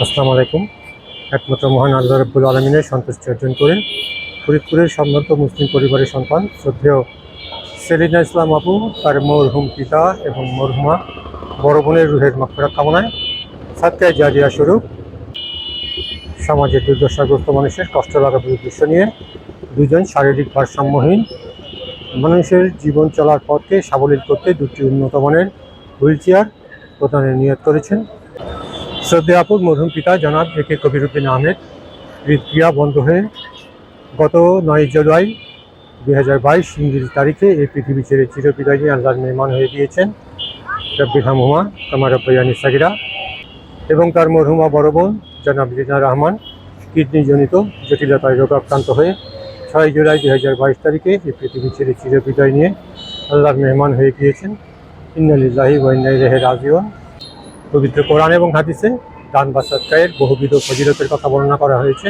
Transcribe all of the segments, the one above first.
আসসালামু আলাইকুম। একমাত্র মহান আল্লাহ রাব্বুল আলামিনের সন্তুষ্টি অর্জন করে ফরিদপুরের সম্ভ্রান্ত মুসলিম পরিবারের সন্তান শ্রদ্ধেয় সেলিনা ইসলাম আপু তার মরহুম পিতা এবং মরহুমা বড় বোনের রুহের মাগফিরাত কামনায় সাদকায়ে জারিয়া স্বরূপ সমাজের দুর্দশাগ্রস্ত মানুষের কষ্ট লাঘবের উদ্দেশ্য নিয়ে দুজন শারীরিক ভারসাম্যহীন মানুষের জীবন চলার পথকে সাবলীল করতে দুটি উন্নত মানের হুইল চেয়ার প্রদানের নিয়ত করেছেন শ্রদ্ধেয় আপুর মরহুম পিতা জনাব একে কবিরউদ্দিন আহমেদ হৃদক্রিয়া বন্ধ হয়ে গত 9 জুলাই 2022 ইংরেজি তারিখে এই পৃথিবী ছেড়ে চিরবিদায় নিয়ে আল্লাহর মেহমান হয়ে গিয়েছেন রব্বির হামহুমা কামা রব্বায়ানি সাগীরা। এবং তার মরহুমা বড় বোন জনাব রিনা রহমান কিডনিজনিত জটিলতায় রোগাক্রান্ত হয়ে 6 জুলাই 2022 তারিখে এই পৃথিবী ছেড়ে চিরবিদায় নিয়ে আল্লাহর মেহমান হয়ে গিয়েছেন। ইন্না লিল্লাহি ওয়া ইন্না ইলাইহি রাজিউন। পবিত্র কোরআন এবং হাদিসে দান বা সদকায়ের বহুবিধ ফজিলতের কথা বর্ণনা করা হয়েছে।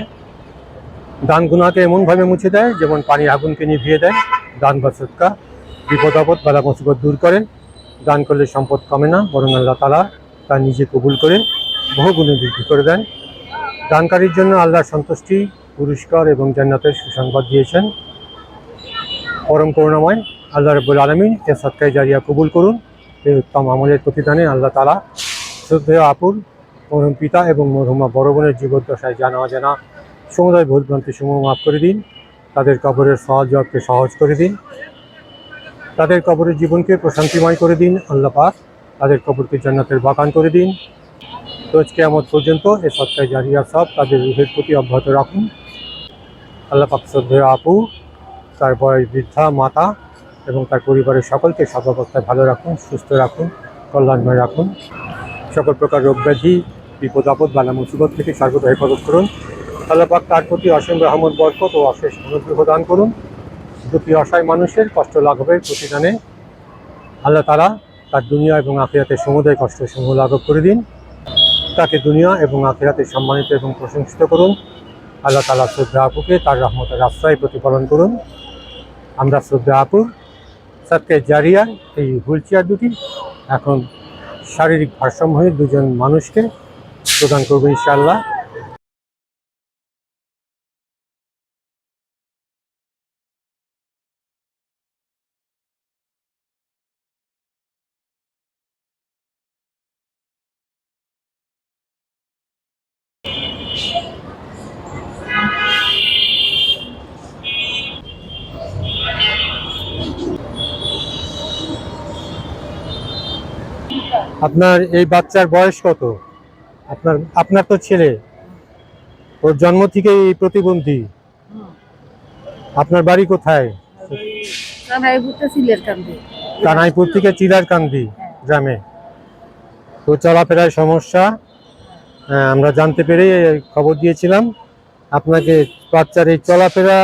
দান গুনাহকে এমনভাবে মুছে দেয় যেমন পানি আগুনকে নিভিয়ে দেয়। দান বা সদকা বিপদ আপদ বালা মুসিবত দূর করেন। দান করলে সম্পদ কমে না, বরং আল্লাহ তাআলা তা নিজে কবুল করে বহুগুণে বৃদ্ধি করে দেন। দানকারীর জন্য আল্লাহর সন্তুষ্টি, পুরস্কার এবং জান্নাতের সুসংবাদ দিয়েছেন। পরম করুণাময় আল্লাহ রাব্বুল আলামিন এ সদকায়ে জারিয়া কবুল করুন। এই উত্তম আমলের প্রতিদানে আল্লাহ তাআলা শ্রদ্ধেয় আপুর মরহুম পিতা এবং মরহুমা বড় বোনের জীবদ্দশায় জানা অজানা সমুদায় ভুলভ্রান্তি সমূহ মাফ করে দিন। তাদের কবরের সওয়াবকে সহজ করে দিন। তাদের কবরের জীবনকে প্রশান্তিময় করে দিন আল্লাহ পাক। তাদের কবরকে জান্নাতের বাগান করে দিন। রোজ কিয়ামত পর্যন্ত এ সদকায়ে জারিয়া সব তাদের রূহের প্রতি অব্যাহত রাখুন। আল্লাহ পাক শ্রদ্ধেয় আপু, তার বয়স বৃদ্ধা মাতা এবং তার পরিবারের সকলকে সর্বাবস্থায় ভালো রাখুন, সুস্থ রাখুন, কল্যাণময় রাখুন। সকল প্রকার রোগ ব্যাধি, বিপদ আপদ বালা মুসিবত থেকে সর্বদা হেফাজত করুন। আল্লাহ পাক তার প্রতি অসীম রহমত বরকত ও অশেষ অনুগ্রহ দান করুন। দুটি অসহায় মানুষের কষ্ট লাঘবের প্রতিদানে আল্লাহ তাআলা তার দুনিয়া এবং আখিরাতের সমুদয় কষ্ট সমূহ লাঘব করে দিন। তাকে দুনিয়া এবং আখিরাতে সম্মানিত এবং প্রশংসিত করুন। আল্লাহ তাআলা শ্রদ্ধা আপুকে তার রহমতের আশ্রয় প্রতিপালন করুন। আমরা শ্রদ্ধা আপুর সদকায়ে জারিয়া এই হুইল চেয়ার দুটি এখন শারীরিক ভারসাম্যহীন দুজন মানুষকে প্রদান করবো ইনশাআল্লাহ। আপনার এই বাচ্চার বয়স কত? আপনার আপনার তো ছেলে, ওর জন্ম থেকেই প্রতিবন্ধী। আপনার বাড়ি কোথায়? কানাইপুর থেকে চিলারকান্দি গ্রামে। তো চলাফেরার সমস্যা আমরা জানতে পেরে খবর দিয়েছিলাম আপনাকে। বাচ্চার এই চলাফেরা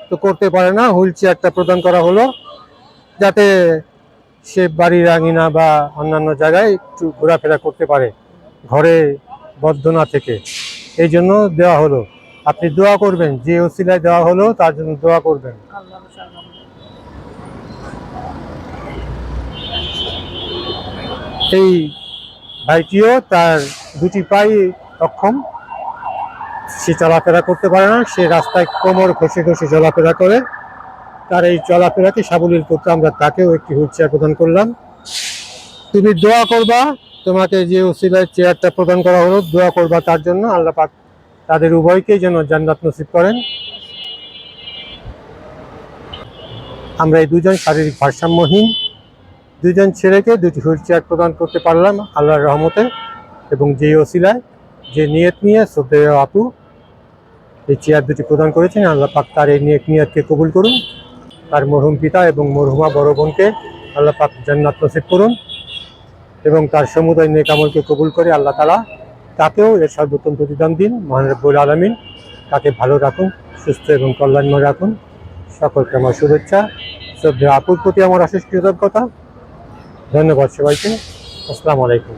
তো করতে পারে না, হুইল চেয়ারটা প্রদান করা হলো যাতে সে বাড়ির আঙিনা বা অন্যান্য জায়গায় একটু ঘোরাফেরা করতে পারে, ঘরে বদ্ধ না থেকে। এই জন্য দেওয়া হলো। আপনি দোয়া করবেন, যে ওসিলায় দেওয়া হলো তার জন্য দোয়া করবেন। এই ভাইটিও তার দুটি পাই অক্ষম, সে চলাফেরা করতে পারে না, সে রাস্তায় কোমর ঘষে ঘষে চলাফেরা করে। তার এই চলাফেরাকে সাবলীল করতে আমরা তাকেও একটি হুইল চেয়ার প্রদান করলাম। তুমি দোয়া করবা, তোমাকে যে ওসিলায় চেয়ারটা প্রদান করা হলো দোয়া করবা তার জন্য। আল্লাহ পাক তাদের উভয়কেই যেন জান্নাত নসিব করেন। আমরা এই দুজন শারীরিক ভারসাম্যহীন দুজন ছেলেকে দুটি হুইল চেয়ার প্রদান করতে পারলাম আল্লাহর রহমতে। এবং যে ওসিলায়, যে নিয়ত নিয়ে শ্রদ্ধেয় আপু এই চেয়ার দুটি প্রদান করেছেন, আল্লাহ পাক তার এই নিয়তকে কবুল করুন। তার মরহুম পিতা এবং মরহুমা বড় বোনকে আল্লাহ পাক জান্নাত নসিব করুন এবং তার সমুদায় নেক আমলকে কবুল করে আল্লাহ তাআলা তাকেও এর সর্বোত্তম প্রতিদান দিন। মহান রব্বুল আলামিন তাকে ভালো রাখুন, সুস্থ এবং কল্যাণময় রাখুন। সকলকে আমার শুভেচ্ছা। শ্রদ্ধেয় আপুর প্রতি আমার অশেষ কৃতজ্ঞতা। ধন্যবাদ সবাইকে। আসসালামু আলাইকুম।